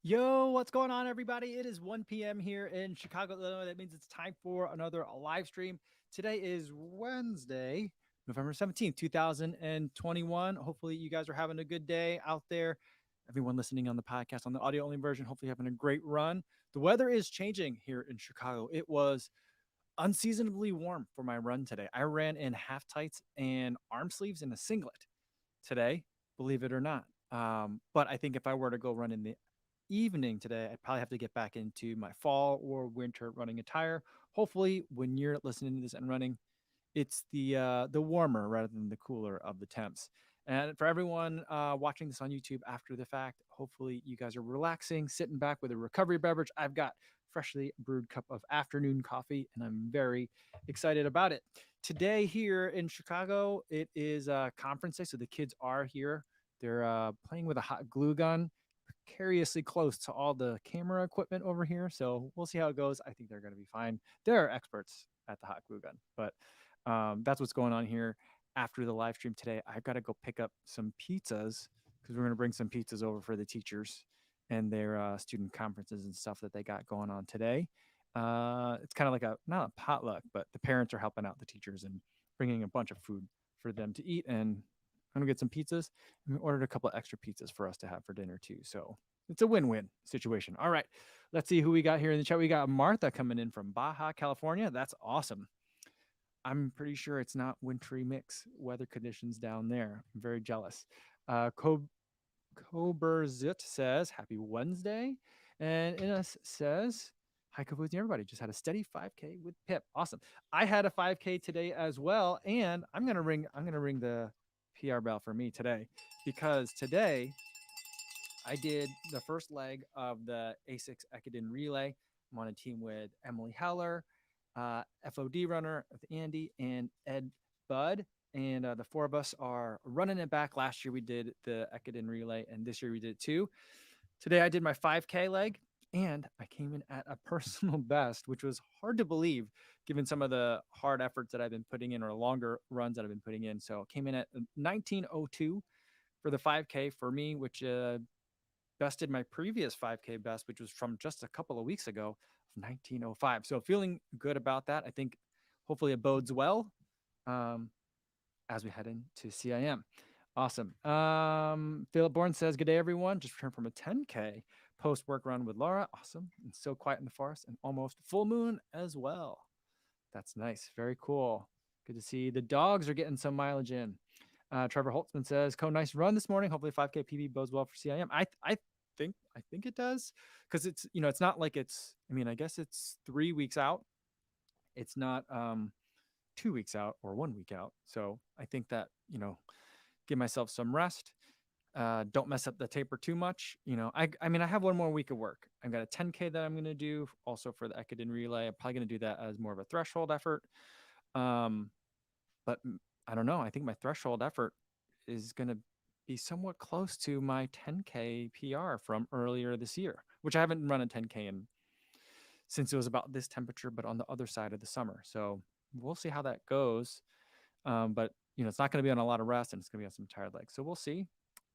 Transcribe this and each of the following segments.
Yo, what's going on, everybody? It is 1 p.m. here in Chicago, Illinois. That means it's time for another live stream. Today is Wednesday, November 17th, 2021. Hopefully, you guys are having a good day out there. Everyone listening on the podcast, on the audio only version, hopefully having a great run. The weather is changing here in Chicago. It was unseasonably warm for my run today. I ran in half tights and arm sleeves and a singlet today, believe it or not. But I think if I were to go run in the evening today, I'd probably have to get back into my fall or winter running attire. Hopefully, when you're listening to this and running, it's the warmer rather than the cooler of the temps. And for everyone watching this on YouTube after the fact, hopefully you guys are relaxing, sitting back with a recovery beverage. I've got freshly brewed cup of afternoon coffee, and I'm very excited about it. Today here in Chicago, it is conference day, so the kids are here. They're playing with a hot glue gun, precariously close to all the camera equipment over here. So we'll see how it goes. I think they're going to be fine. They're experts at the hot glue gun, but that's what's going on here after the live stream today. I've got to go pick up some pizzas because we're going to bring some pizzas over for the teachers and their student conferences and stuff that they got going on today. It's kind of like not a potluck, but the parents are helping out the teachers and bringing a bunch of food for them to eat. And I'm going to get some pizzas. And we ordered a couple of extra pizzas for us to have for dinner too. So it's a win-win situation. All right, let's see who we got here in the chat. We got Martha coming in from Baja, California. That's awesome. I'm pretty sure it's not wintry mix weather conditions down there. I'm very jealous. Koberzit says, Happy Wednesday. And Ines says, Hi, Kofuzi, everybody. Just had a steady 5K with Pip. Awesome. I had a 5K today as well. And I'm gonna ring the PR bell for me today because today I did the first leg of the A6 Ekiden Relay. I'm on a team with Emily Heller, FOD runner with Andy, and Ed Budd. And the four of us are running it back. Last year we did the Ekiden Relay, and this year we did it too. Today I did my 5K leg, and I came in at a personal best, which was hard to believe given some of the hard efforts that I've been putting in or longer runs that I've been putting in. So I came in at 19:02 for the 5K for me, which bested my previous 5K best, which was from just a couple of weeks ago of 19:05. So feeling good about that. I think hopefully it bodes well um, as we head into CIM. Awesome. Philip Bourne says, Good day, everyone. Just returned from a 10K post work run with Laura. Awesome. And so quiet in the forest and almost full moon as well. That's nice. Very cool. Good to see the dogs are getting some mileage in. Trevor Holtzman says, nice run this morning. Hopefully 5K PB bodes well for CIM. I think it does because it's not like I guess it's 3 weeks out. It's not 2 weeks out or 1 week out. So I think that, give myself some rest. Don't mess up the taper too much. I have one more week of work. I've got a 10K that I'm going to do also for the Ekiden Relay. I'm probably going to do that as more of a threshold effort. But I don't know. I think my threshold effort is going to be somewhat close to my 10K PR from earlier this year, which I haven't run a 10K since it was about this temperature, but on the other side of the summer. So we'll see how that goes. But it's not going to be on a lot of rest, and it's going to be on some tired legs. So we'll see.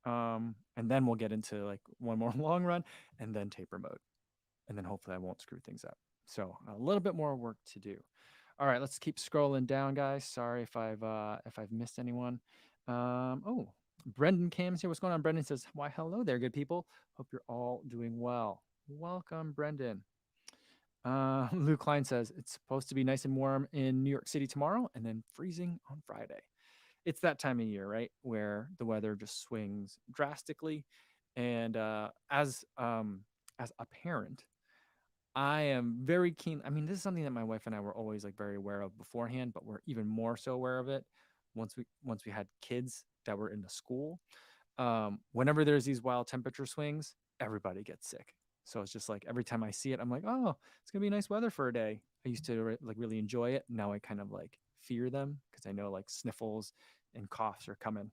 And then we'll get into like one more long run and then taper mode. And then hopefully I won't screw things up. So a little bit more work to do. All right, let's keep scrolling down, guys. Sorry if I've missed anyone. Brendan Cam's here. What's going on? Brendan says, "Why, hello there, good people. Hope you're all doing well. Welcome, Brendan." Lou Klein says it's supposed to be nice and warm in New York City tomorrow, and then freezing on Friday. It's that time of year, right, where the weather just swings drastically. And as a parent, I am very keen. I mean, this is something that my wife and I were always like very aware of beforehand, but we're even more so aware of it once we had kids that were in the school. Whenever there's these wild temperature swings, everybody gets sick. So it's just like every time I see it, I'm like, oh, it's gonna be nice weather for a day. I used to like really enjoy it. Now I kind of like fear them because I know like sniffles and coughs are coming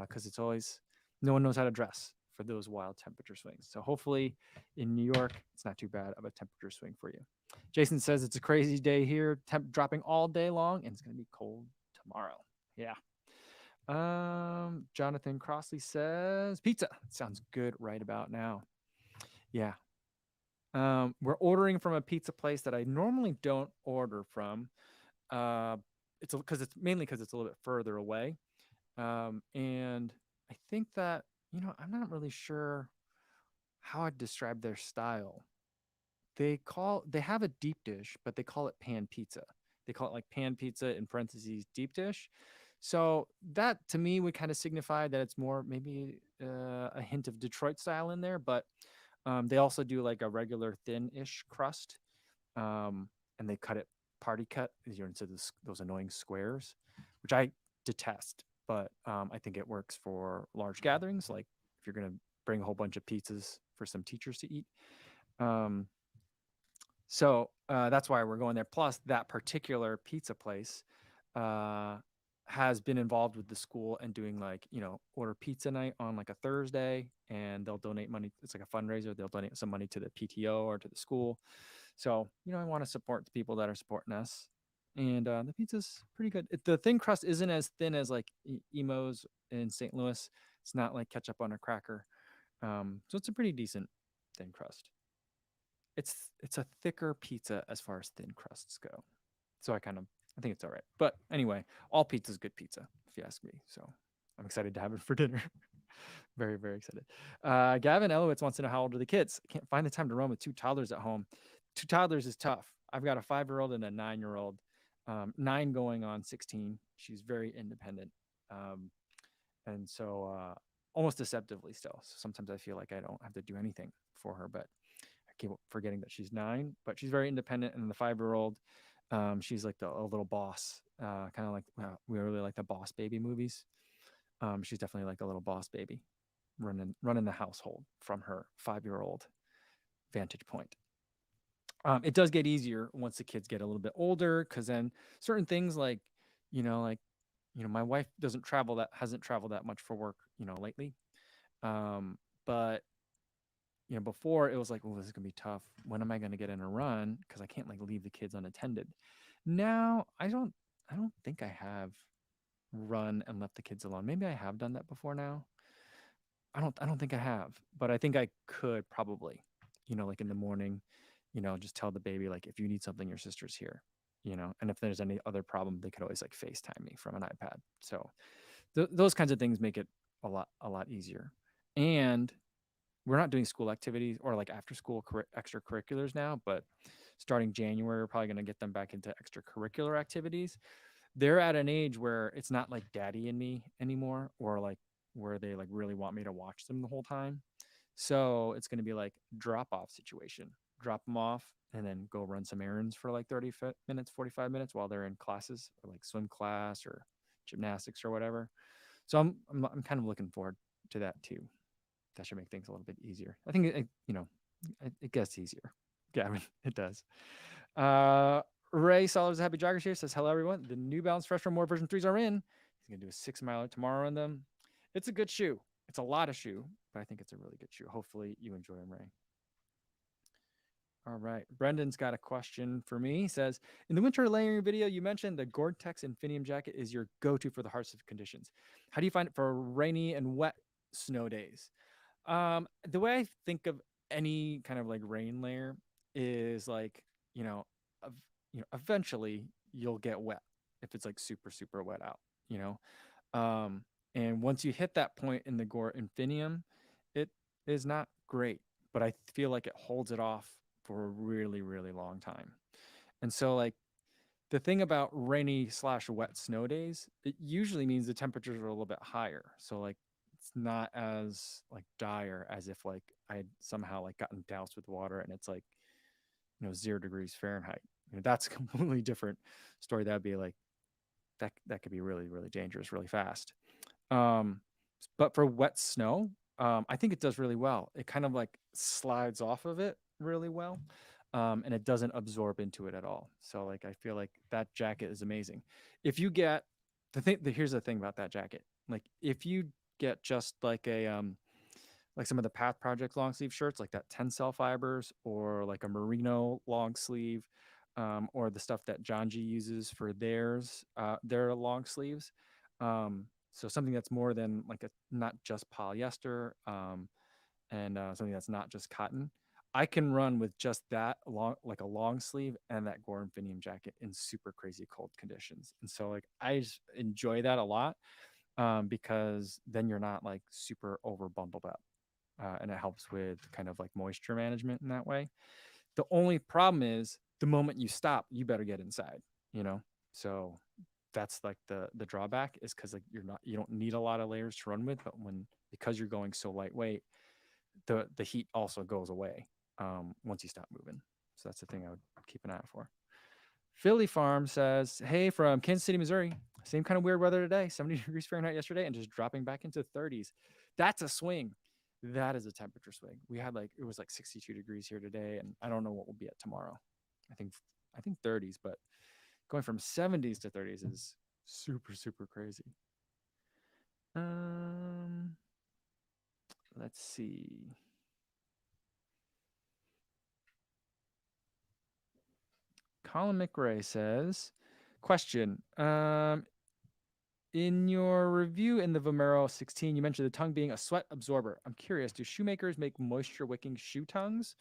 because it's always no one knows how to dress for those wild temperature swings. So hopefully in New York, it's not too bad of a temperature swing for you. Jason says it's a crazy day here, temp dropping all day long, and it's going to be cold tomorrow. Yeah. Jonathan Crossley says pizza. Sounds good right about now. Yeah. We're ordering from a pizza place that I normally don't order from. Uh, it's because it's mainly because it's a little bit further away. And I think that, I'm not really sure how I'd describe their style. They have a deep dish, but they call it pan pizza. They call it like pan pizza in parentheses deep dish. So that to me would kind of signify that it's more maybe a hint of Detroit style in there, but they also do like a regular thin-ish crust, and they cut it party cut instead of those annoying squares, which I detest. But I think it works for large gatherings, like if you're gonna bring a whole bunch of pizzas for some teachers to eat. Um, so that's why we're going there. Plus, that particular pizza place uh, has been involved with the school and doing like, order pizza night on like a Thursday, and they'll donate money. It's like a fundraiser. They'll donate some money to the PTO or to the school. So, I want to support the people that are supporting us. And the pizza's pretty good. The thin crust isn't as thin as like Emo's in St. Louis. It's not like ketchup on a cracker. So it's a pretty decent thin crust. It's a thicker pizza as far as thin crusts go. So I think it's all right. But anyway, all pizza's good pizza, if you ask me. So I'm excited to have it for dinner. Very, very excited. Gavin Elowitz wants to know how old are the kids? I can't find the time to run with two toddlers at home. Two toddlers is tough. I've got a 5-year-old and a 9-year-old. 9 going on 16. She's very independent. Um, and so almost deceptively still. So sometimes I feel like I don't have to do anything for her, but I keep forgetting that she's 9, but she's very independent. And the 5-year-old, she's like a little boss, kind of like we really like the Boss Baby movies. She's definitely like a little boss baby, running the household from her 5-year-old vantage point. It does get easier once the kids get a little bit older, because then certain things like, like, my wife hasn't traveled that much for work, lately. But before it was like, oh, this is gonna be tough. When am I gonna get in a run? Because I can't like leave the kids unattended. Now I don't think I have run and left the kids alone. Maybe I have done that before now. I don't think I have, but I think I could probably, like in the morning, just tell the baby like if you need something, your sister's here, and if there's any other problem, they could always like FaceTime me from an iPad. So those kinds of things make it a lot easier. And we're not doing school activities or like after school extracurriculars now, but starting January, we're probably going to get them back into extracurricular activities. They're at an age where it's not like daddy and me anymore, or like where they like really want me to watch them the whole time. So it's going to be like drop off situation, drop them off and then go run some errands for like 30 minutes, 45 minutes while they're in classes or like swim class or gymnastics or whatever. So I'm kind of looking forward to that too. That should make things a little bit easier. I think it gets easier. Yeah, I mean, it does. Uh, Ray Solid Happy Joggers here says, hello, everyone. The New Balance Fresh From More version 3s are in. He's going to do a 6-miler tomorrow in them. It's a good shoe. It's a lot of shoe, but I think it's a really good shoe. Hopefully you enjoy them, Ray. All right. Brendan's got a question for me. He says, in the winter layering video, you mentioned the Gore-Tex Infinium jacket is your go-to for the harshest conditions. How do you find it for rainy and wet snow days? The way I think of any kind of like rain layer is like, you know, eventually you'll get wet if it's like super, super wet out, you know? Um, and once you hit that point in the Gore Infinium, it is not great, but I feel like it holds it off for a really, really long time. And so like the thing about rainy slash wet snow days, it usually means the temperatures are a little bit higher. So like it's not as like dire as if like I had somehow like gotten doused with water and it's like, 0 degrees Fahrenheit. That's a completely different story. That'd be like that could be really, really dangerous really fast. Um, but for wet snow, I think it does really well. It kind of like slides off of it really well. And it doesn't absorb into it at all. So like I feel like that jacket is amazing. If you get here's the thing about that jacket. Like if you get just like some of the Path Project long sleeve shirts, like that Tencel fibers, or like a merino long sleeve, or the stuff that John G uses for their long sleeves. So something that's more than like not just polyester, and something that's not just cotton, I can run with just that long, like a long sleeve and that Gore Infinium jacket in super crazy cold conditions. And so like I just enjoy that a lot, because then you're not like super over bundled up, and it helps with kind of like moisture management in that way. The only problem is the moment you stop, you better get inside, you know? So that's like the drawback, is because like you don't need a lot of layers to run with, but because you're going so lightweight, the heat also goes away, once you stop moving. So that's the thing I would keep an eye out for. Philly Farm says, "Hey, from Kansas City, Missouri. Same kind of weird weather today. 70 degrees Fahrenheit yesterday, and just dropping back into 30s. That's a swing. That is a temperature swing. We had like it was like 62 degrees here today, and I don't know what will be at tomorrow. I think 30s, but going from 70s to 30s is super super crazy. Um, let's see. Colin McRae says, question. In your review in the Vomero 16, you mentioned the tongue being a sweat absorber. I'm curious, do shoemakers make moisture wicking shoe tongues?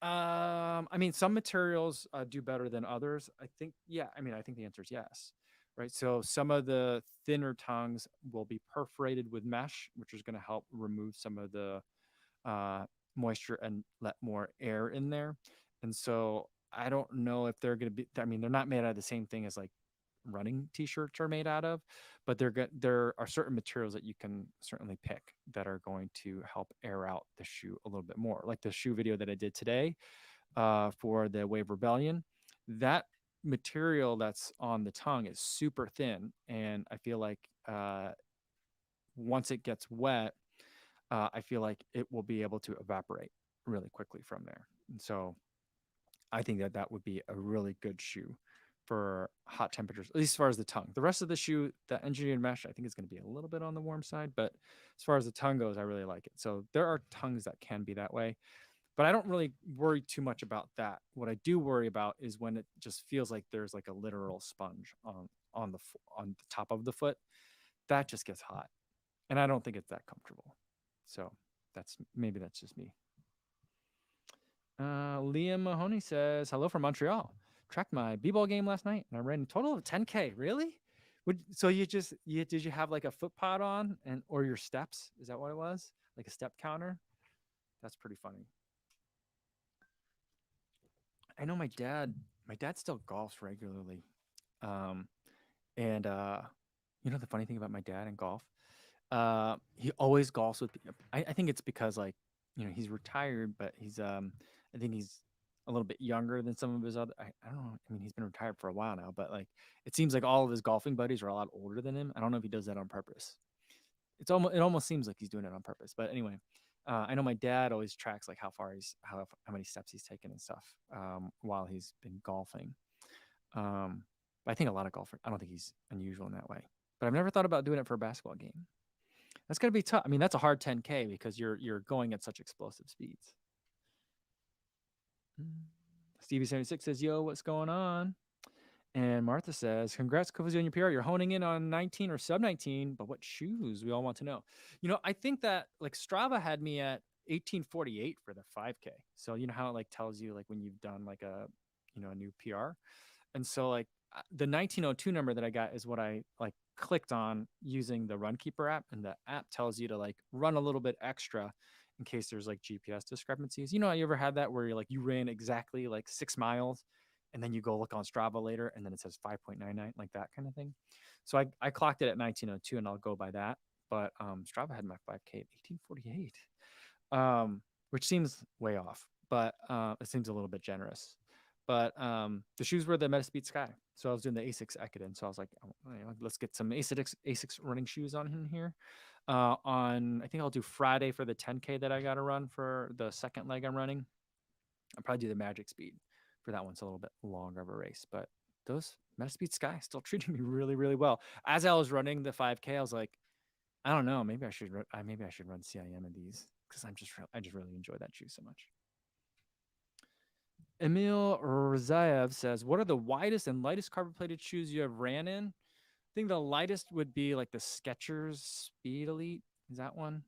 I mean, some materials do better than others. I think, yeah. I mean, I think the answer is yes, right? So some of the thinner tongues will be perforated with mesh, which is going to help remove some of the uh, moisture and let more air in there. And so I don't know if they're going to be. I mean, they're not made out of the same thing as like running t-shirts are made out of, but there are certain materials that you can certainly pick that are going to help air out the shoe a little bit more. Like the shoe video that I did today, for the Wave Rebellion, that material that's on the tongue is super thin, and I feel like once it gets wet, I feel like it will be able to evaporate really quickly from there. And so I think that would be a really good shoe for hot temperatures, at least as far as the tongue. The rest of the shoe, the engineered mesh, I think is going to be a little bit on the warm side, but as far as the tongue goes, I really like it. So there are tongues that can be that way, but I don't really worry too much about that. What I do worry about is when it just feels like there's like a literal sponge on the top of the foot. That just gets hot, and I don't think it's that comfortable. So that's just me. Liam Mahoney says, "Hello from Montreal. Tracked my b-ball game last night, and I ran a total of 10K. Really? So did you have like a foot pod on or your steps? Is that what it was? Like a step counter? That's pretty funny. I know my dad. My dad still golfs regularly, um, and the funny thing about my dad and golf, he always golfs with. I think it's because like he's retired, but I think he's a little bit younger than some of his other. I don't know. I mean, he's been retired for a while now, but like it seems like all of his golfing buddies are a lot older than him. I don't know if he does that on purpose. It almost seems like he's doing it on purpose. But anyway, I know my dad always tracks like how many steps he's taken and stuff, while he's been golfing. But I think a lot of golfers. I don't think he's unusual in that way. But I've never thought about doing it for a basketball game. That's gonna be tough. I mean, that's a hard 10K because you're going at such explosive speeds. Stevie76 says, "Yo, what's going on?" And Martha says, "Congrats, Kofuzi, on your PR. You're honing in on 19 or sub 19, but what shoes? We all want to know." I think that like Strava had me at 1848 for the 5K. So you know how it like tells you like when you've done like a new PR. And so like the 1902 number that I got is what I like clicked on using the Runkeeper app, and the app tells you to like run a little bit extra in case there's like GPS discrepancies. You ever had that where you ran exactly like 6 miles and then you go look on Strava later and then it says 5.99, like that kind of thing. So I clocked it at 1902 and I'll go by that. But Strava had my 5K at 1848, which seems way off, but it seems a little bit generous. But the shoes were the Metaspeed Sky. So I was doing the Asics Ekiden. So I was like, let's get some Asics running shoes on in here. I think I'll do Friday for the 10K that I got to run for the second leg I'm running. I'll probably do the Magic Speed for that one. It's a little bit longer of a race, but those Metaspeed Sky still treating me really, really well. As I was running the 5K, I was like, I don't know, maybe I should run CIM in these because I just really enjoy that shoe so much. Emil Razaev says, "What are the widest and lightest carbon-plated shoes you have ran in?" I think the lightest would be like the Skechers Speed Elite Is that one?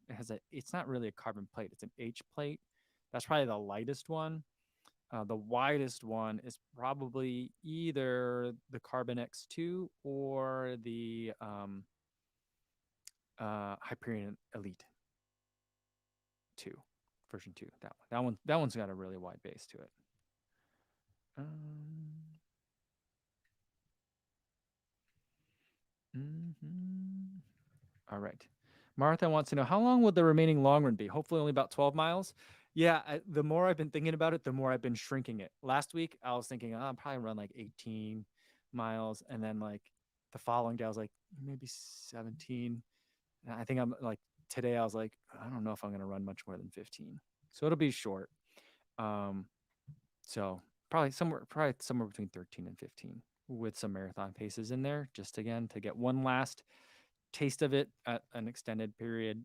It's not really a carbon plate. It's an H plate. That's probably the lightest one. The widest one is probably either the Carbon X2 or the Hyperion Elite 2, version 2. That one's got a really wide base to it. Mhm. All right. Martha wants to know, how long will the remaining long run be? Hopefully only about 12 miles. Yeah, the more I've been thinking about it, the more I've been shrinking it. Last week, I was thinking, I'll probably run like 18 miles. And then like the following day, I was like, maybe 17. And I think I'm like, today, I was like, I don't know if I'm going to run much more than 15. So it'll be short. Um, so probably somewhere between 13 and 15 with some marathon paces in there, just again to get one last taste of it at an extended period,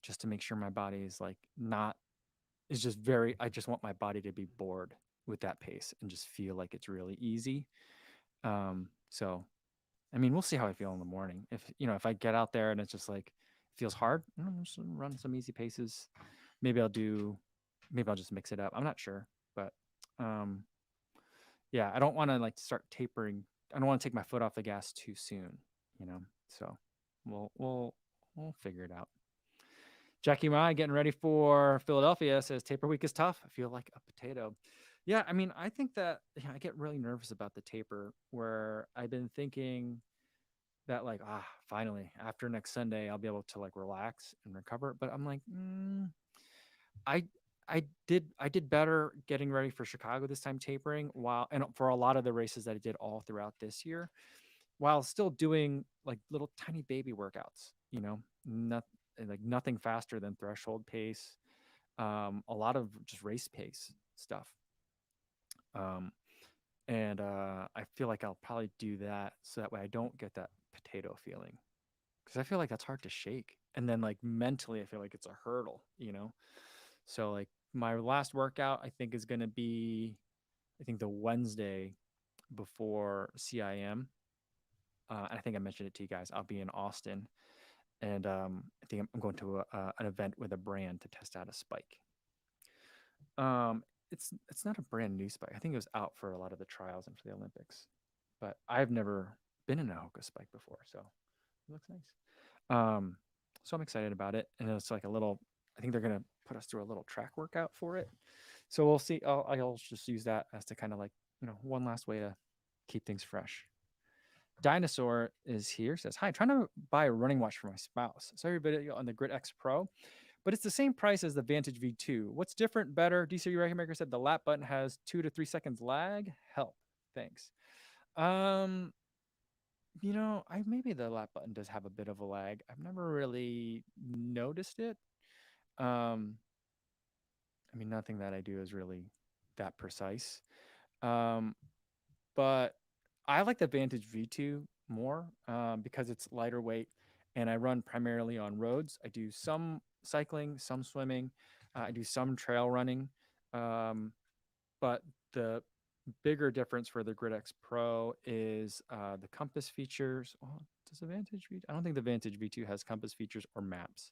just to make sure my body is like not is just very I just want my body to be bored with that pace and just feel like it's really easy. So I mean, we'll see how I feel in the morning. If I get out there and it's just like it feels hard, I'm just gonna run some easy paces. Maybe I'll just mix it up. I'm not sure, but um yeah, I don't want to like start tapering. I don't want to take my foot off the gas too soon, you know. So we'll figure it out. Jackie Mai getting ready for Philadelphia says taper week is tough. I feel like a potato. Yeah, I mean, I think that I get really nervous about the taper where I've been thinking that like, finally after next Sunday, I'll be able to like relax and recover. But I'm like, I I did better getting ready for Chicago this time tapering while and for a lot of the races that I did all throughout this year while still doing like little tiny baby workouts, not like nothing faster than threshold pace, a lot of just race pace stuff. Um, and I feel like I'll probably do that so that way I don't get that potato feeling because I feel like that's hard to shake. And then like mentally, I feel like it's a hurdle. So like my last workout, I think is going to be, I think the Wednesday before CIM. And I think I mentioned it to you guys. I'll be in Austin, and I think I'm going to an event with a brand to test out a spike. It's not a brand new spike. I think it was out for a lot of the trials and for the Olympics, but I've never been in a Hoka spike before, so it looks nice. So I'm excited about it, and it's like a little. I think they're gonna put us through a little track workout for it, so we'll see. I'll just use that as to kind of like one last way to keep things fresh. Dinosaur is here, says, hi, trying to buy a running watch for my spouse. Saw your video on the Grid X Pro, but it's the same price as the Vantage V2. What's different, better? DC Rackmaker said the lap button has 2 to 3 seconds lag. Help. Thanks. I maybe the lap button does have a bit of a lag. I've never really noticed it. I mean, nothing that I do is really that precise. But I like the Vantage V2 more because it's lighter weight and I run primarily on roads. I do some cycling, some swimming, I do some trail running. But the bigger difference for the Grid X Pro is the compass features. Oh, does the Vantage V? I don't think the Vantage V2 has compass features or maps.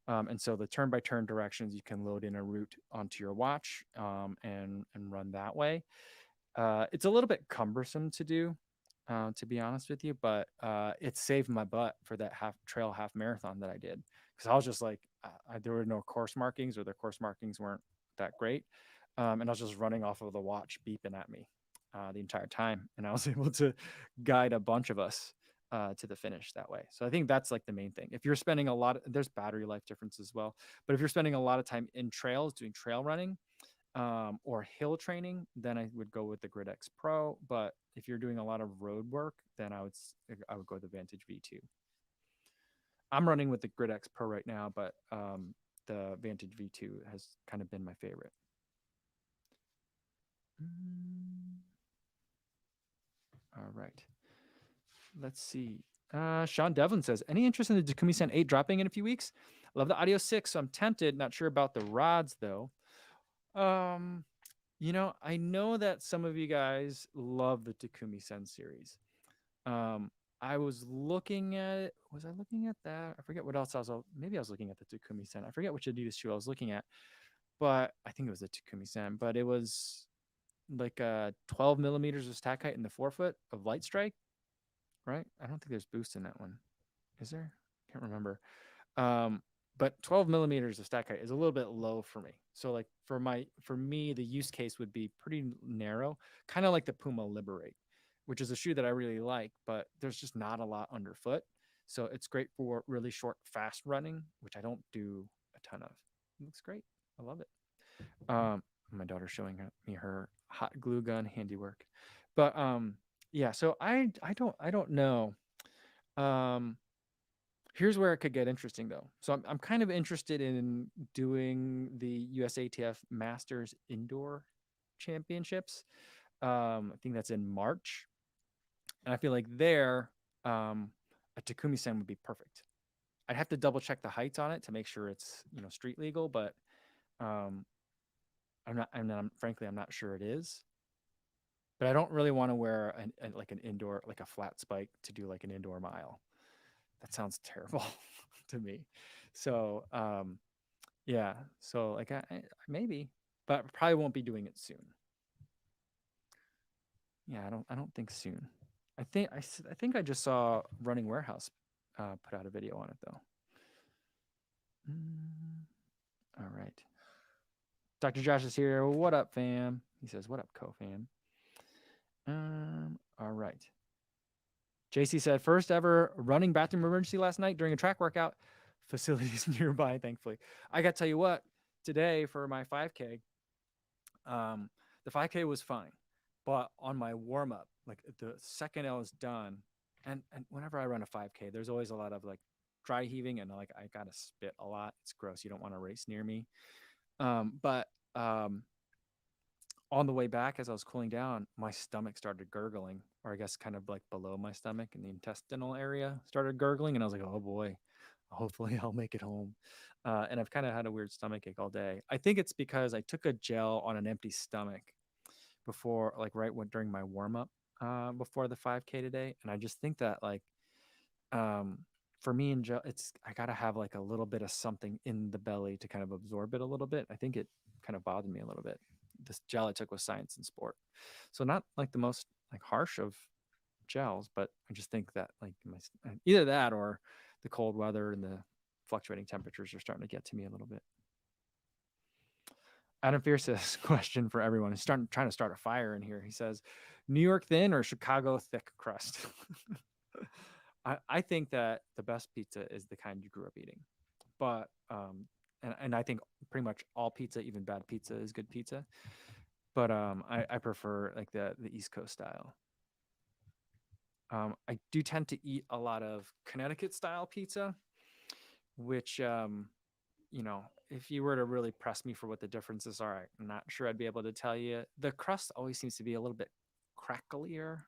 And so the turn-by-turn directions, you can load in a route onto your watch and run that way. It's a little bit cumbersome to do, to be honest with you, but it saved my butt for that half marathon that I did because I was just like, there were no course markings or the course markings weren't that great, and I was just running off of the watch beeping at me the entire time, and I was able to guide a bunch of us to the finish that way. So I think that's like the main thing. If you're spending there's battery life difference as well, but if you're spending a lot of time in trails doing trail running or hill training, then I would go with the Grid X Pro. But if you're doing a lot of road work, then I would go the Vantage V2. I'm running with the Grid X Pro right now, but the Vantage V2 has kind of been my favorite. All right. Let's see. Sean Devlin says, any interest in the Takumi Sen 8 dropping in a few weeks? Love the Audio 6, so I'm tempted. Not sure about the rods, though. I know that some of you guys love the Takumi Sen series. I I was looking at it. Was I looking at that? I forget what else I was. Maybe I was looking at the Takumi Sen. I forget which Adidas shoe I was looking at, but I think it was the Takumi Sen. But it was like 12 millimeters of stack height in the forefoot of light strike, right? I don't think there's boost in that one. Is there? Can't remember. Um, but 12 millimeters of stack height is a little bit low for me. So like for me, the use case would be pretty narrow, kind of like the Puma Liberate, which is a shoe that I really like, but there's just not a lot underfoot. So it's great for really short, fast running, which I don't do a ton of. It looks great. I love it. My daughter's showing me her hot glue gun handiwork, but yeah. So I don't know. Um, Here's where it could get interesting, though. So I'm kind of interested in doing the USATF Masters Indoor Championships. I think that's in March, and I feel like there, a Takumi Sen would be perfect. I'd have to double check the heights on it to make sure it's street legal, but um, frankly, I'm not sure it is. But I don't really want to wear like an indoor, like a flat spike to do like an indoor mile. That sounds terrible to me. So yeah, so like I maybe, but probably won't be doing it soon. Yeah, I don't think soon. I think I just saw Running Warehouse put out a video on it though. All right. Dr. Josh is here. What up, fam? He says, "What up, co-fam?" All right. JC said, first ever running bathroom emergency last night during a track workout. Facilities nearby, thankfully. I got to tell you what, today for my 5K, the 5K was fine. But on my warm up, like the second I was done, and whenever I run a 5K, there's always a lot of like dry heaving and like I gotta spit a lot. It's gross. You don't want to race near me. But on the way back, as I was cooling down, my stomach started gurgling, or I guess kind of like below my stomach in the intestinal area started gurgling. And I was like, oh boy, hopefully I'll make it home. And I've kind of had a weird stomach ache all day. I think it's because I took a gel on an empty stomach before, like during my warm up before the 5K today. And I just think that like, um, for me and gel, I gotta have like a little bit of something in the belly to kind of absorb it a little bit. I think it kind of bothered me a little bit. This gel I took was Science and Sport, so not like the most like harsh of gels, but I just think that like either that or the cold weather and the fluctuating temperatures are starting to get to me a little bit. Adam Fierce's question for everyone is trying to start a fire in here. He says, New York thin or Chicago thick crust? I think that the best pizza is the kind you grew up eating, but and I think pretty much all pizza, even bad pizza, is good pizza. But I prefer like the East Coast style. I do tend to eat a lot of Connecticut style pizza, which if you were to really press me for what the differences are, I'm not sure I'd be able to tell you. The crust always seems to be a little bit cracklier.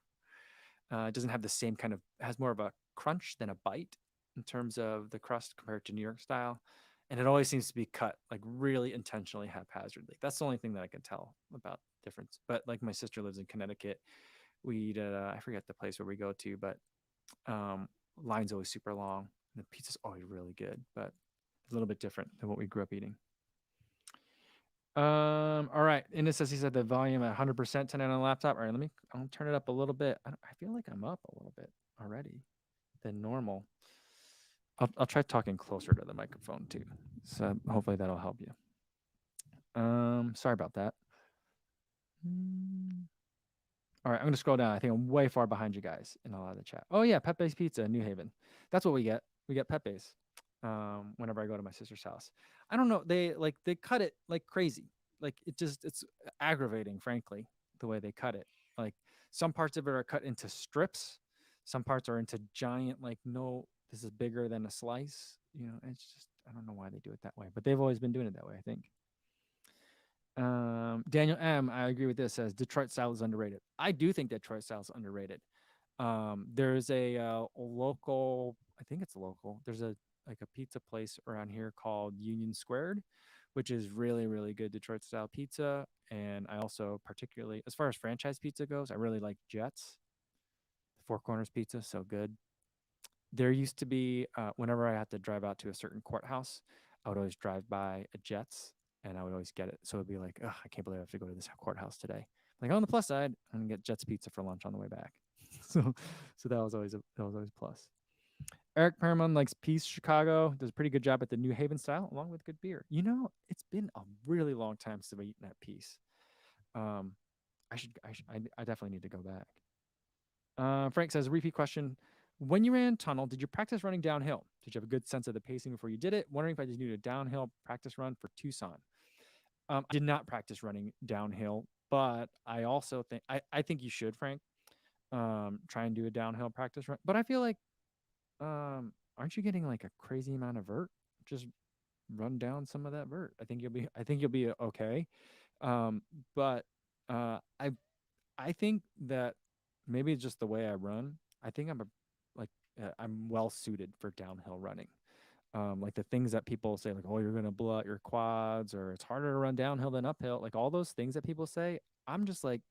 It doesn't have the same kind of, has more of a crunch than a bite in terms of the crust compared to New York style. And it always seems to be cut like really intentionally haphazardly. That's the only thing that I can tell about difference. But like my sister lives in Connecticut. We eat at, I forget the place where we go to, but line's always super long. The pizza's always really good, but a little bit different than what we grew up eating. All right. And it says he said the volume at 100% tonight on the laptop. All right, I'll turn it up a little bit. I feel like I'm up a little bit already than normal. I'll try talking closer to the microphone too. So hopefully that'll help you. Sorry about that. All right, I'm gonna scroll down. I think I'm way far behind you guys in a lot of the chat. Oh yeah, Pepe's Pizza in New Haven. That's what we get. We get Pepe's whenever I go to my sister's house. I don't know. They cut it like crazy. Like it's aggravating, frankly, the way they cut it. Like some parts of it are cut into strips. Some parts are into giant, like, no, this is bigger than a slice. It's just, I don't know why they do it that way, but they've always been doing it that way, I think. Daniel M, I agree with this, says Detroit style is underrated. I do think Detroit style is underrated. There's a local, I think it's local. There's a pizza place around here called Union Squared, which is really, really good Detroit style pizza. And I also, particularly as far as franchise pizza goes, I really like Jets. The Four Corners pizza, so good. there used to be whenever I had to drive out to a certain courthouse, I would always drive by a Jets, and I would always get it. So it'd be like, oh, I can't believe I have to go to this courthouse today. Like on the plus side, I'm gonna get Jets pizza for lunch on the way back. so so that was always plus. Eric Perriman likes Peace Chicago. Does a pretty good job at the New Haven style, along with good beer. You know, it's been a really long time since I've eaten at Peace. Um, I definitely need to go back. Frank says, repeat question. When you ran tunnel, did you practice running downhill? Did you have a good sense of the pacing before you did it? Wondering if I just needed a downhill practice run for Tucson. I did not practice running downhill, but I also think I think you should, Frank. Try and do a downhill practice run. But I feel like, aren't you getting like a crazy amount of vert? Just run down some of that vert. I think you'll be okay. Um, but I think that maybe it's just the way I run. I think like I'm well suited for downhill running. Like the things that people say, like, oh, you're gonna blow out your quads, or it's harder to run downhill than uphill. Like all those things that people say, I'm just like,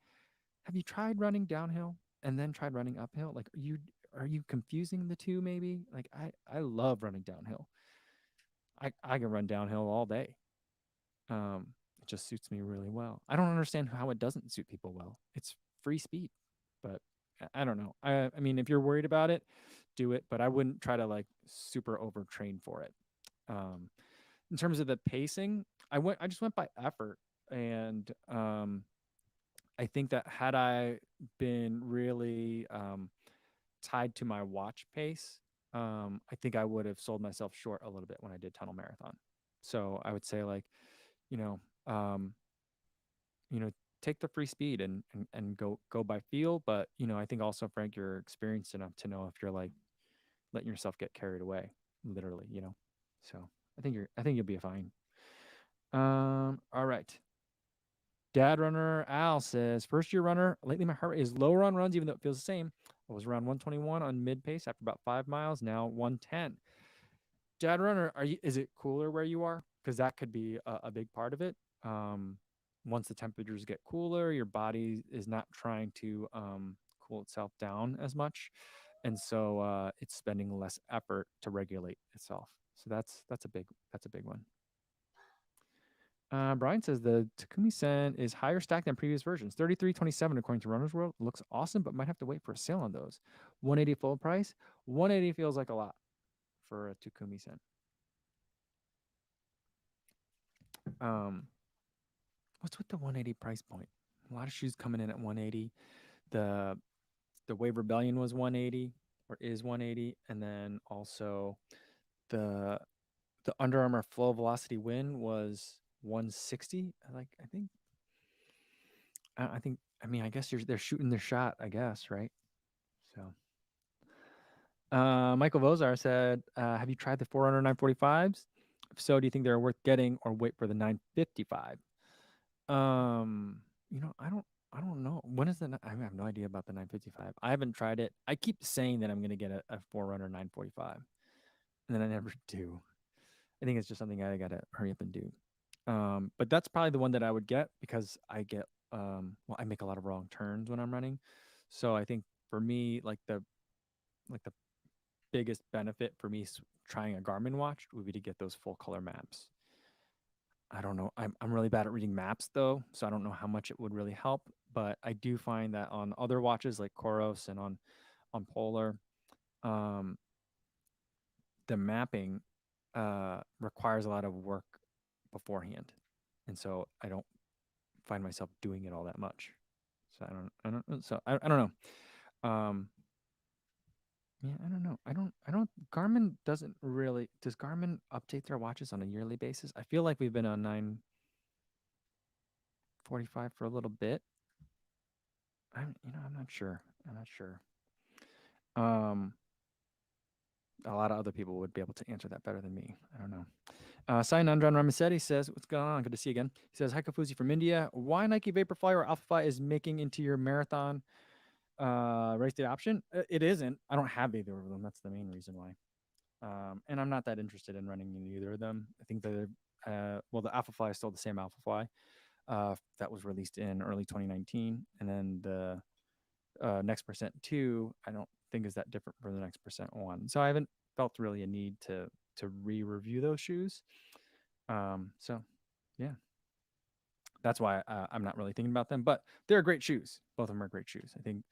have you tried running downhill and then tried running uphill? Like, are you confusing the two? Maybe. Like I love running downhill. I can run downhill all day. It just suits me really well. I don't understand how it doesn't suit people well. It's free speed, but I don't know. I mean, if you're worried about it, do it, but I wouldn't try to like super overtrain for it. Um, in terms of the pacing, I just went by effort, and I think that had I been really tied to my watch pace, I think I would have sold myself short a little bit when I did tunnel marathon. So I would say like, you know, um, you know, take the free speed and go by feel. But I think also, Frank, you're experienced enough to know if you're like letting yourself get carried away, literally. So I think you'll be fine. All right. Dad runner Al says, first year runner. Lately, my heart rate is lower on runs, even though it feels the same. I was around 121 on mid pace after about 5 miles. Now 110. Dad runner, is it cooler where you are? Because that could be a big part of it. Um, Once the temperatures get cooler, your body is not trying to cool itself down as much, and so it's spending less effort to regulate itself. So that's a big one. Brian says the Takumi Sen is higher stacked than previous versions. 33.27 according to Runner's World. Looks awesome, but might have to wait for a sale on those. 180 full price. 180 feels like a lot for a Takumi Sen. Um, what's with the 180 price point? A lot of shoes coming in at 180. The Wave Rebellion was 180 or is 180, and then also the Under Armour Flow Velocity Win was 160. I think I mean I guess they're shooting their shot, I guess, right? So Michael Vozar said, have you tried the 400 945s? If so, do you think they're worth getting or wait for the 955? I don't know. When is the? I have no idea about the 955. I haven't tried it. I keep saying that I'm gonna get a Forerunner 945, and then I never do. I think it's just something I gotta hurry up and do. But that's probably the one that I would get because I get I make a lot of wrong turns when I'm running, so I think for me like the biggest benefit for me trying a Garmin watch would be to get those full color maps. I don't know. I'm really bad at reading maps though, so I don't know how much it would really help. But I do find that on other watches like Coros and on Polar, um, the mapping requires a lot of work beforehand, and so I don't find myself doing it all that much. So I don't know. Yeah, I don't know. I don't. Garmin doesn't really. Does Garmin update their watches on a yearly basis? I feel like we've been on 945 for a little bit. I'm not sure. I'm not sure. Um, a lot of other people would be able to answer that better than me. I don't know. Sign Andran Ramisetti says, what's going on? Good to see you again. He says, hi, Kofuzi from India. Why Nike Vaporfly or Alphafly is making into your marathon race day option? It isn't. I don't have either of them. That's the main reason why. And I'm not that interested in running in either of them. I think the Alphafly is still the same Alphafly that was released in early 2019. And then the Next Percent 2, I don't think is that different for the next percent one. So I haven't felt really a need to re-review those shoes. So yeah, that's why I'm not really thinking about them. But they're great shoes. Both of them are great shoes. I think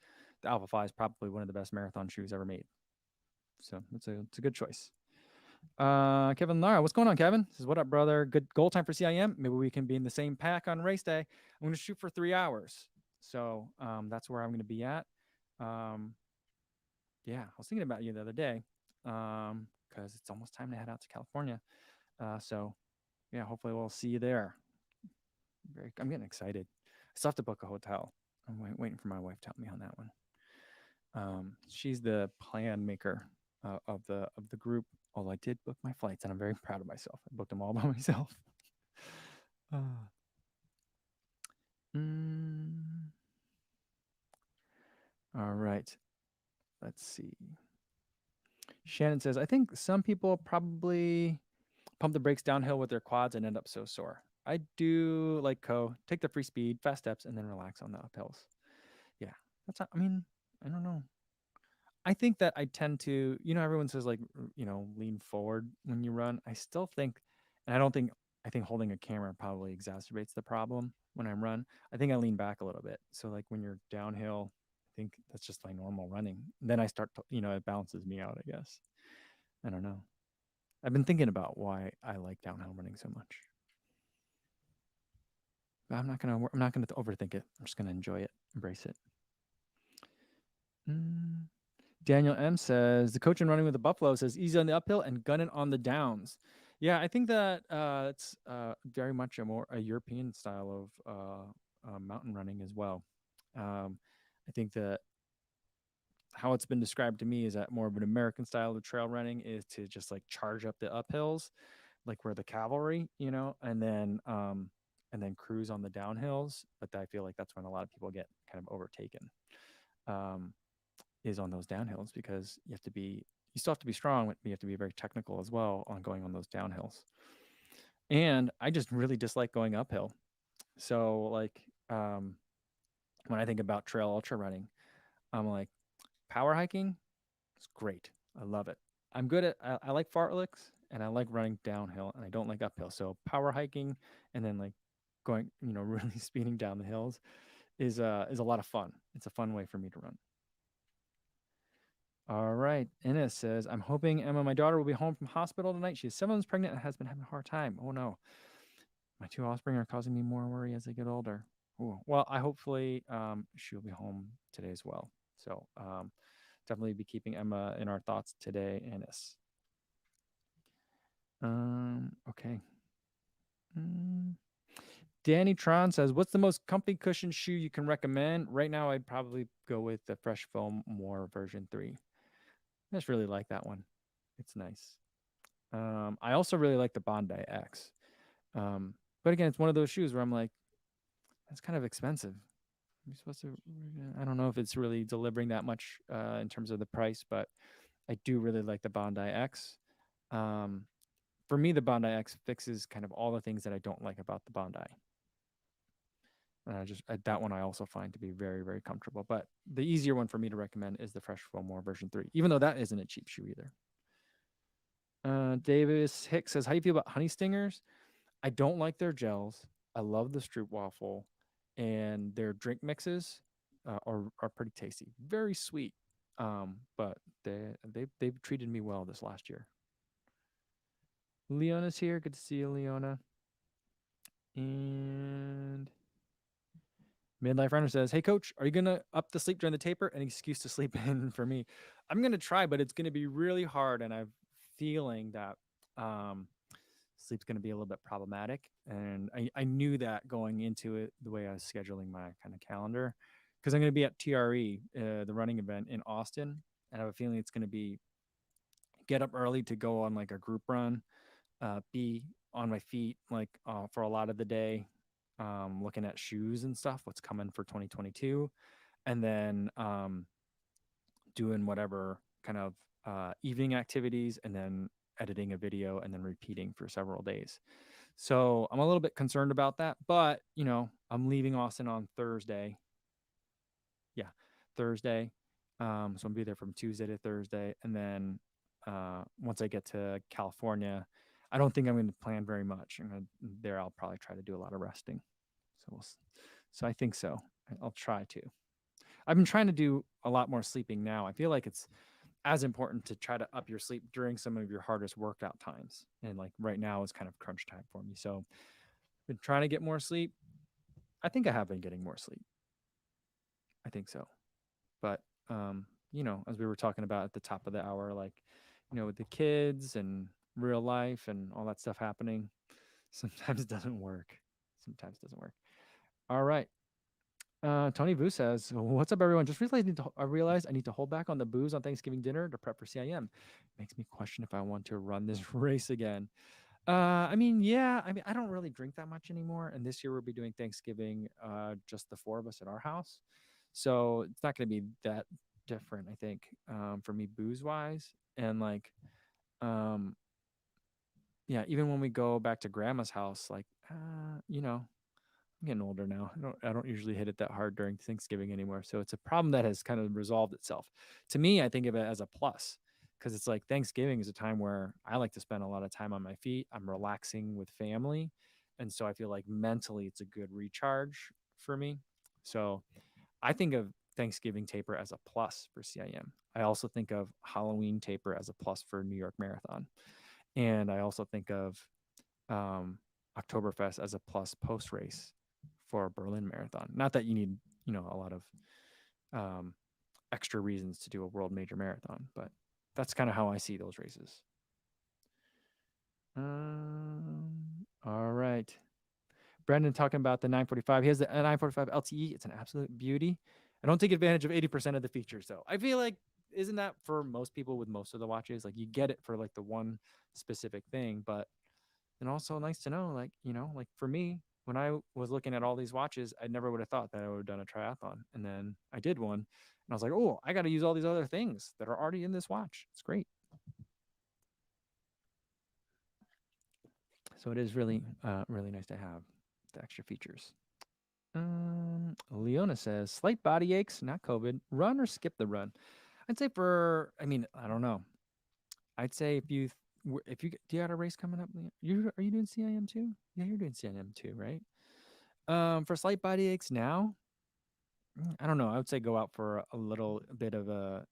the Alpha Phi is probably one of the best marathon shoes ever made. So it's a good choice. Kevin Lara, what's going on, Kevin? Says, what up, brother? Good goal time for CIM. Maybe we can be in the same pack on race day. I'm going to shoot for 3 hours. So that's where I'm going to be at. Yeah, I was thinking about you the other day because it's almost time to head out to California. So yeah, hopefully we'll see you there. I'm getting excited. I still have to book a hotel. I'm waiting for my wife to help me on that one. She's the plan maker of the group. Although I did book my flights, and I'm very proud of myself. I booked them all by myself. All right. Let's see. Shannon says, I think some people probably pump the brakes downhill with their quads and end up so sore. I do like take the free speed, fast steps, and then relax on the uphills. Yeah, that's not, I mean, I don't know. I think that I tend to, everyone says like, lean forward when you run. I still think, and I think holding a camera probably exacerbates the problem when I run. I think I lean back a little bit. So like when you're downhill, I think that's just like normal running. Then I start to, it balances me out, I guess. I don't know. I've been thinking about why I like downhill running so much. But I'm not gonna overthink it. I'm just gonna enjoy it, embrace it. Daniel M says the coach in running with the Buffalo says easy on the uphill and gun it on the downs. Yeah, I think that it's very much a European style of mountain running as well. I think that how it's been described to me is that more of an American style of trail running is to just like charge up the uphills, like we're the cavalry, and then cruise on the downhills. But I feel like that's when a lot of people get kind of overtaken. Is on those downhills because you still have to be strong, but you have to be very technical as well on going on those downhills. And I just really dislike going uphill. So like when I think about trail ultra running, I'm like, power hiking is great. I love it. I'm good at, I like fartleks and I like running downhill and I don't like uphill. So power hiking and then like going, really speeding down the hills is a lot of fun. It's a fun way for me to run. All right. Ines says, I'm hoping Emma, my daughter, will be home from hospital tonight. She's 7 months pregnant and has been having a hard time. Oh, no. My 2 offspring are causing me more worry as they get older. Ooh. Well, I hopefully she'll be home today as well. So definitely be keeping Emma in our thoughts today, Ines. Okay. Danny Tron says, what's the most comfy cushion shoe you can recommend? Right now, I'd probably go with the Fresh Foam More version 3. I just really like that one. It's nice. I also really like the Bondi X. But again, it's one of those shoes where I'm like, that's kind of expensive. You're supposed to, I don't know if it's really delivering that much in terms of the price, but I do really like the Bondi X. For me, the Bondi X fixes kind of all the things that I don't like about the Bondi. That one I also find to be very, very comfortable. But the easier one for me to recommend is the Fresh Foam More version 3, even though that isn't a cheap shoe either. Davis Hicks says, how do you feel about honey stingers? I don't like their gels. I love the Stroop waffle, and their drink mixes are pretty tasty. Very sweet, but they've treated me well this last year. Leona's here. Good to see you, Leona. And Midlife Runner says, hey, coach, are you going to up the sleep during the taper? An excuse to sleep in for me. I'm going to try, but it's going to be really hard. And I'm feeling that sleep's going to be a little bit problematic. And I knew that going into it, the way I was scheduling my kind of calendar, because I'm going to be at TRE, the running event in Austin. And I have a feeling it's going to be get up early to go on like a group run, be on my feet like for a lot of the day, looking at shoes and stuff, what's coming for 2022, and then doing whatever kind of evening activities, and then editing a video, and then repeating for several days. So I'm a little bit concerned about that, but I'm leaving Austin on Thursday. Yeah, Thursday. So I'm gonna be there from Tuesday to Thursday, and then once I get to California, I don't think I'm going to plan very much. There. I'll probably try to do a lot of resting. So so I think so. I'll try to. I've been trying to do a lot more sleeping now. I feel like it's as important to try to up your sleep during some of your hardest workout times. And like right now is kind of crunch time for me. So I've been trying to get more sleep. I think I have been getting more sleep. I think so. But as we were talking about at the top of the hour, like, with the kids and real life and all that stuff happening, sometimes it doesn't work. Sometimes it doesn't work. All right. Tony Vu says, "What's up, everyone? Just realized I realized I need to hold back on the booze on Thanksgiving dinner to prep for CIM. Makes me question if I want to run this race again." Yeah. I don't really drink that much anymore, and this year we'll be doing Thanksgiving, just the four of us at our house, so it's not going to be that different. I think, for me, booze wise, and like, um, yeah, even when we go back to Grandma's house, like, I'm getting older now. I don't usually hit it that hard during Thanksgiving anymore. So it's a problem that has kind of resolved itself. To me, I think of it as a plus because it's like Thanksgiving is a time where I like to spend a lot of time on my feet. I'm relaxing with family. And so I feel like mentally it's a good recharge for me. So I think of Thanksgiving taper as a plus for CIM. I also think of Halloween taper as a plus for New York Marathon. And I also think of um, Oktoberfest as a plus post race for a Berlin Marathon. Not that you need, a lot of um, extra reasons to do a world major marathon, but that's kind of how I see those races. All right. Brendan talking about the 945. He has the 945 LTE. It's an absolute beauty. I don't take advantage of 80% of the features though. I feel like, isn't that for most people with most of the watches? Like you get it for like the one specific thing, but and also nice to know, like, like for me, when I was looking at all these watches, I never would have thought that I would have done a triathlon. And then I did one and I was like, oh, I got to use all these other things that are already in this watch. It's great. So it is really, really nice to have the extra features. Leona says, slight body aches, not COVID. Run or skip the run? I'd say I don't know. I'd say if you do you got a race coming up? Are you doing CIM too? Yeah, you're doing CIM too, right? For slight body aches now, I don't know. I would say go out for a little bit of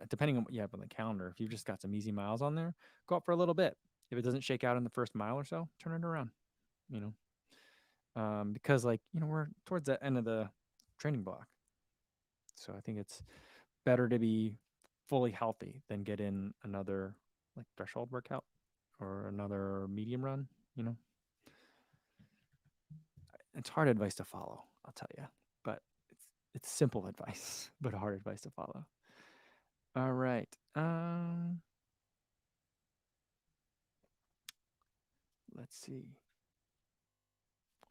depending on what you have on the calendar. If you've just got some easy miles on there, go out for a little bit. If it doesn't shake out in the first mile or so, turn it around. You because like we're towards the end of the training block, so I think it's better to be fully healthy than get in another like threshold workout or another medium run. You know, it's hard advice to follow. I'll tell you, but it's simple advice, but hard advice to follow. All right. Let's see.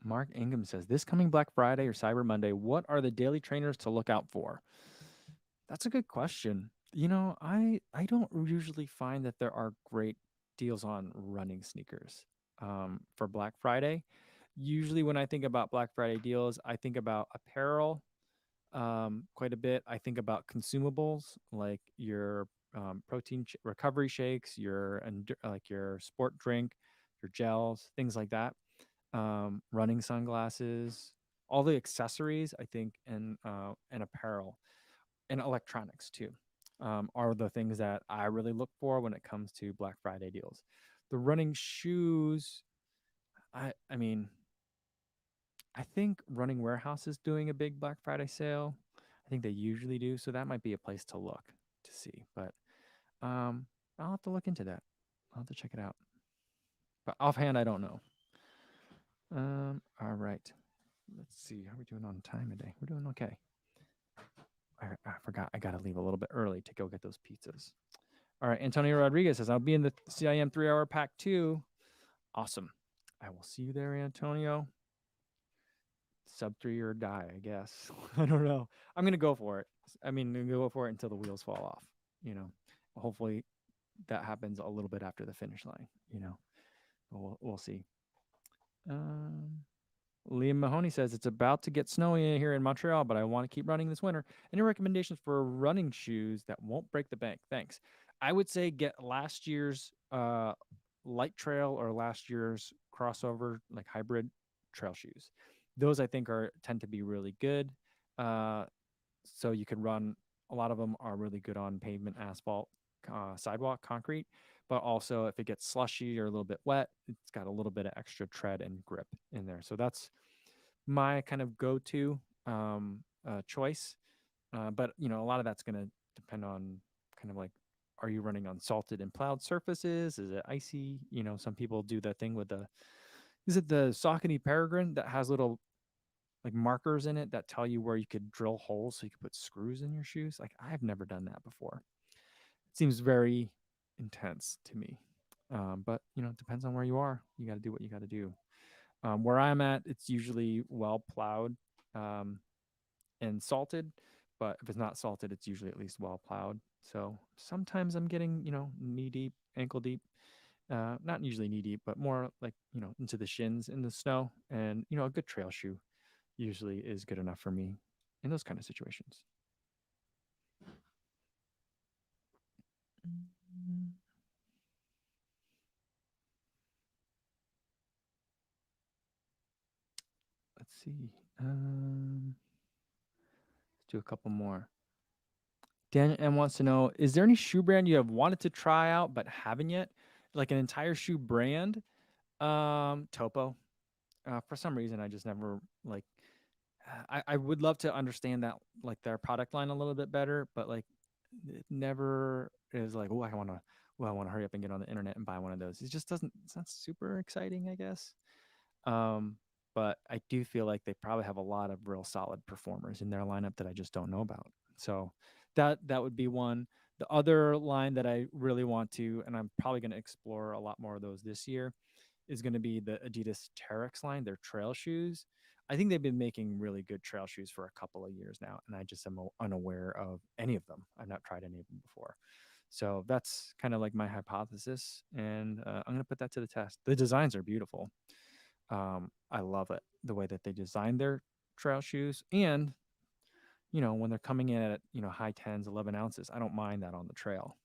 Mark Ingham says, this coming Black Friday or Cyber Monday, what are the daily trainers to look out for? That's a good question. I don't usually find that there are great deals on running sneakers for Black Friday. Usually when I think about Black Friday deals, I think about apparel quite a bit. I think about consumables like your protein recovery shakes, like your sport drink, your gels, things like that. Running sunglasses, all the accessories, I think, and apparel and electronics too, are the things that I really look for when it comes to Black Friday deals. The running shoes, I mean, I think Running Warehouse is doing a big Black Friday sale. I think they usually do, so that might be a place to look to see. But I'll have to look into that. I'll have to check it out. But offhand, I don't know. All right. Let's see. How are we doing on time today? We're doing okay. I forgot. I got to leave a little bit early to go get those pizzas. All right. Antonio Rodriguez says, I'll be in the CIM 3 hour pack too. Awesome. I will see you there, Antonio. Sub 3 or die, I guess. I don't know. I'm going to go for it. I'm going to go for it until the wheels fall off. Hopefully that happens a little bit after the finish line, but we'll see. Liam Mahoney says it's about to get snowy here in Montreal, but I want to keep running this winter. Any recommendations for running shoes that won't break the bank? Thanks. I would say get last year's light trail or last year's crossover like hybrid trail shoes. Those I think are tend to be really good. Uh, so you can run. A lot of them are really good on pavement, asphalt, sidewalk, concrete. But also, if it gets slushy or a little bit wet, it's got a little bit of extra tread and grip in there. So that's my kind of go-to choice. But a lot of that's going to depend on kind of like, are you running on salted and plowed surfaces? Is it icy? Some people do the thing with is it the Saucony Peregrine that has little like markers in it that tell you where you could drill holes so you could put screws in your shoes? Like I've never done that before. It seems very intense to me. But it depends on where you are. You got to do what you got to do. Where I'm at, it's usually well plowed and salted. But if it's not salted, it's usually at least well plowed. So sometimes I'm getting, knee deep, ankle deep. Not usually knee deep, but more like, into the shins in the snow. And, a good trail shoe usually is good enough for me in those kind of situations. Let's see. Let's do a couple more. Daniel M wants to know, is there any shoe brand you have wanted to try out but haven't yet? Like an entire shoe brand? Topo. For some reason, I just never like. I would love to understand that like their product line a little bit better, but like it never is like, oh, I want to hurry up and get on the internet and buy one of those. It just doesn't. It's not super exciting, I guess. Um, but I do feel like they probably have a lot of real solid performers in their lineup that I just don't know about. So that would be one. The other line that I really want to, and I'm probably going to explore a lot more of those this year, is going to be the Adidas Terex line, their trail shoes. I think they've been making really good trail shoes for a couple of years now, and I just am unaware of any of them. I've not tried any of them before. So that's kind of like my hypothesis, and I'm going to put that to the test. The designs are beautiful. I love it, the way that they design their trail shoes. And, when they're coming in at, high 10s, 11 ounces, I don't mind that on the trail.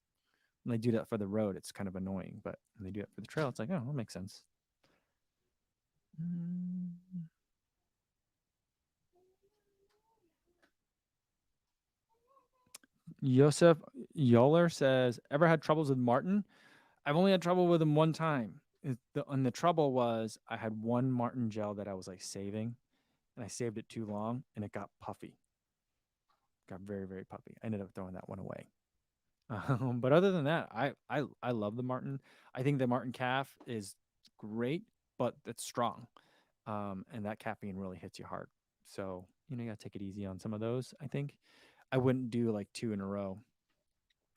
When they do that for the road, it's kind of annoying. But when they do it for the trail, it's like, oh, that makes sense. Joseph Yoler says, ever had troubles with Martin? I've only had trouble with him one time. And the trouble was I had one Martin gel that I was like saving, and I saved it too long, and it got puffy. Got very, very puffy. I ended up throwing that one away. But other than that, I love the Martin. I think the Martin calf is great, but it's strong, and that caffeine really hits you hard. So you gotta take it easy on some of those. I think I wouldn't do like two in a row.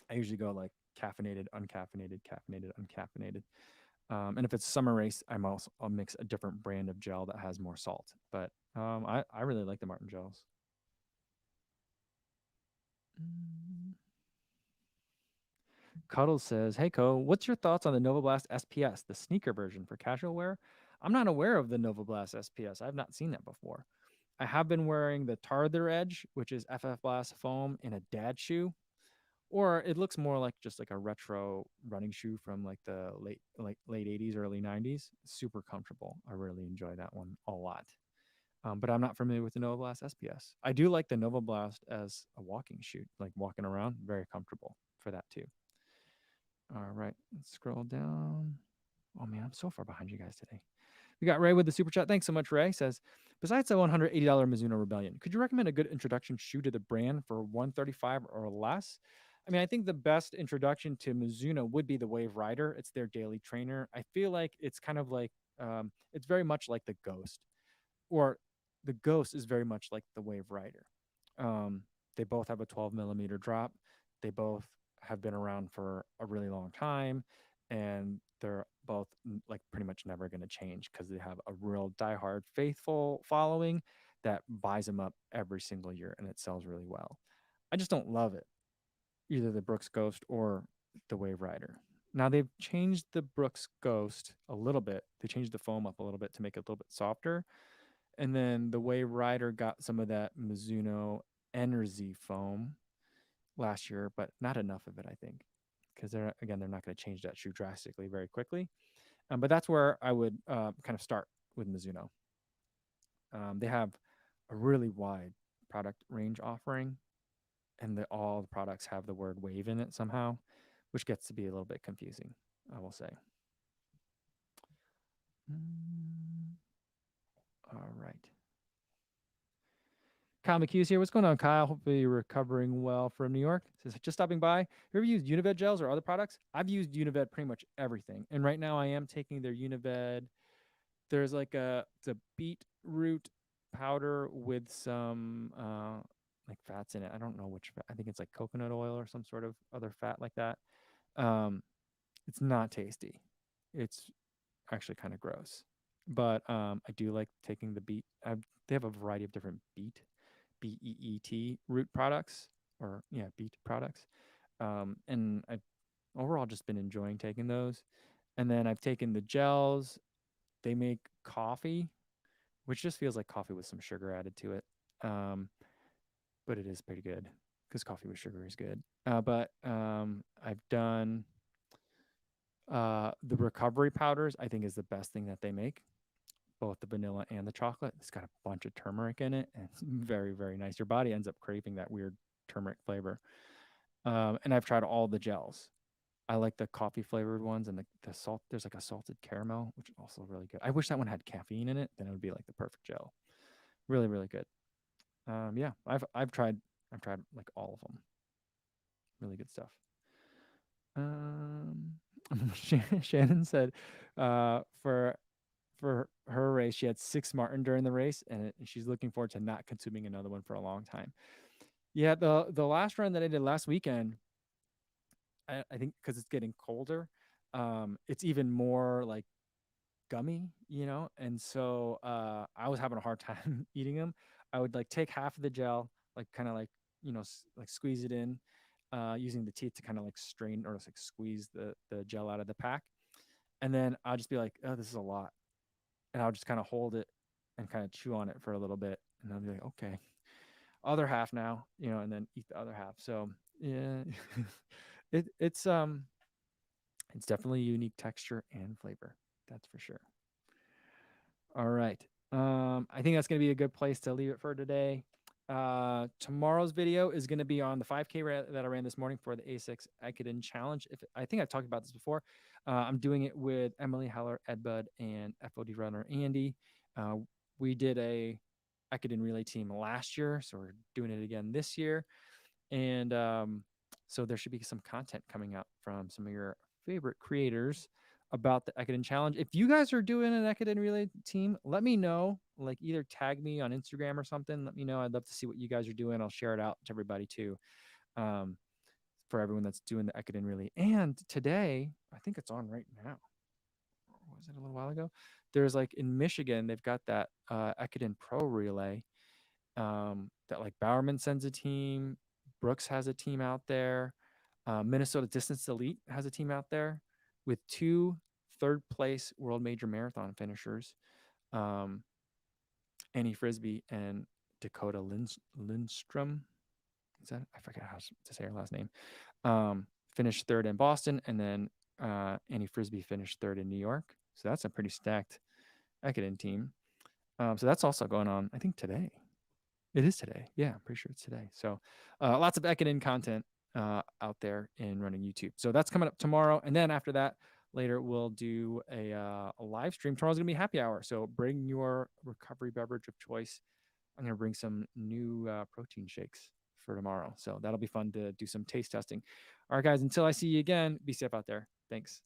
I usually go like caffeinated, uncaffeinated, caffeinated, uncaffeinated. And if it's summer race, I'll mix a different brand of gel that has more salt. But I really like the Martin gels. Cuddles says, "Hey Co, what's your thoughts on the Nova Blast SPS, the sneaker version for casual wear? I'm not aware of the Nova Blast SPS. I've not seen that before. I have been wearing the Tarther Edge, which is FF Blast foam in a dad shoe, or it looks more like just like a retro running shoe from like the late 80s, early 90s. Super comfortable. I really enjoy that one a lot. But I'm not familiar with the Nova Blast SPS. I do like the Nova Blast as a walking shoe, like walking around, very comfortable for that too. All right, let's scroll down. Oh man, I'm so far behind you guys today. We got Ray with the super chat. Thanks so much, Ray. Says, besides the $180 Mizuno Rebellion, could you recommend a good introduction shoe to the brand for 135 or less? I mean, I think the best introduction to Mizuno would be the Wave Rider. It's their daily trainer. I feel like it's kind of like it's very much like the Ghost, or the Ghost is very much like the Wave Rider. They both have a 12 millimeter drop. They both have been around for a really long time, and they're both like pretty much never going to change because they have a real diehard faithful following that buys them up every single year, and it sells really well. I just don't love it, either the Brooks Ghost or the Wave Rider. Now they've changed the Brooks Ghost a little bit. They changed the foam up a little bit to make it a little bit softer, And then the Way Rider got some of that Mizuno Energy foam last year, but not enough of it, I think, because they're not going to change that shoe drastically very quickly. But that's where I would kind of start with Mizuno. They have a really wide product range offering, and all the products have the word wave in it somehow, which gets to be a little bit confusing, I will say. All right. Kyle McHugh's here. What's going on, Kyle? Hopefully you're recovering well from New York. Says, just stopping by. Have you ever used Unived gels or other products? I've used Unived pretty much everything. And right now I am taking their Unived. There's like it's a beetroot powder with some like fats in it. I don't know which fat. I think it's like coconut oil or some sort of other fat like that. It's not tasty. It's actually kind of gross. But I do like taking the beet. They have a variety of different BEET root products, or beet products. And I've overall just been enjoying taking those. And then I've taken the gels. They make coffee, which just feels like coffee with some sugar added to it. But it is pretty good because coffee with sugar is good. But I've done the recovery powders. I think is the best thing that they make, both the vanilla and the chocolate. It's got a bunch of turmeric in it, and it's very, very nice. Your body ends up craving that weird turmeric flavor. And I've tried all the gels. I like the coffee flavored ones, and the salt. There's like a salted caramel, which is also really good. I wish that one had caffeine in it. Then it would be like the perfect gel. Really, really good. Yeah, I've tried like all of them. Really good stuff. Shannon said, for her race, she had 6 Martin during the race, and she's looking forward to not consuming another one for a long time. Yeah, the last run that I did last weekend, I think because it's getting colder, it's even more like gummy, and so I was having a hard time eating them. I would like take half of the gel, like kind of like like squeeze it in, using the teeth to kind of like strain or like squeeze the gel out of the pack, and then I'll just be like, oh, this is a lot, and I'll just kind of hold it and kind of chew on it for a little bit, and I'll be like, okay, other half now, and then eat the other half. So yeah, it's definitely a unique texture and flavor, that's for sure. All right. I think that's going to be a good place to leave it for today. Tomorrow's video is going to be on the 5K that I ran this morning for the A6 Ekiden Challenge. I think I've talked about this before. I'm doing it with Emily Heller, Ed Bud, and FOD runner Andy. We did a Ekiden relay team last year, so we're doing it again this year. And so there should be some content coming out from some of your favorite creators about the Ekiden Challenge. If you guys are doing an Ekiden relay team, let me know. Like either tag me on Instagram or something. Let me know. I'd love to see what you guys are doing. I'll share it out to everybody too, for everyone that's doing the Ekiden relay. And today, I think it's on right now. Or was it a little while ago? There's like in Michigan, they've got that Ekiden Pro relay that like Bowerman sends a team. Brooks has a team out there. Minnesota Distance Elite has a team out there with 2 third-place World Major Marathon finishers, Annie Frisbee and Dakota Lindstrom. Is that? I forget how to say her last name. Finished 3rd in Boston, and then Annie Frisbee finished 3rd in New York. So that's a pretty stacked Ekiden team. So that's also going on, I think, today. It is today. Yeah, I'm pretty sure it's today. So lots of Ekiden content out there in running YouTube. So that's coming up tomorrow. And then after that, later we'll do a live stream. Tomorrow's going to be happy hour. So bring your recovery beverage of choice. I'm going to bring some new protein shakes for tomorrow. So that'll be fun to do some taste testing. All right, guys, until I see you again, be safe out there. Thanks.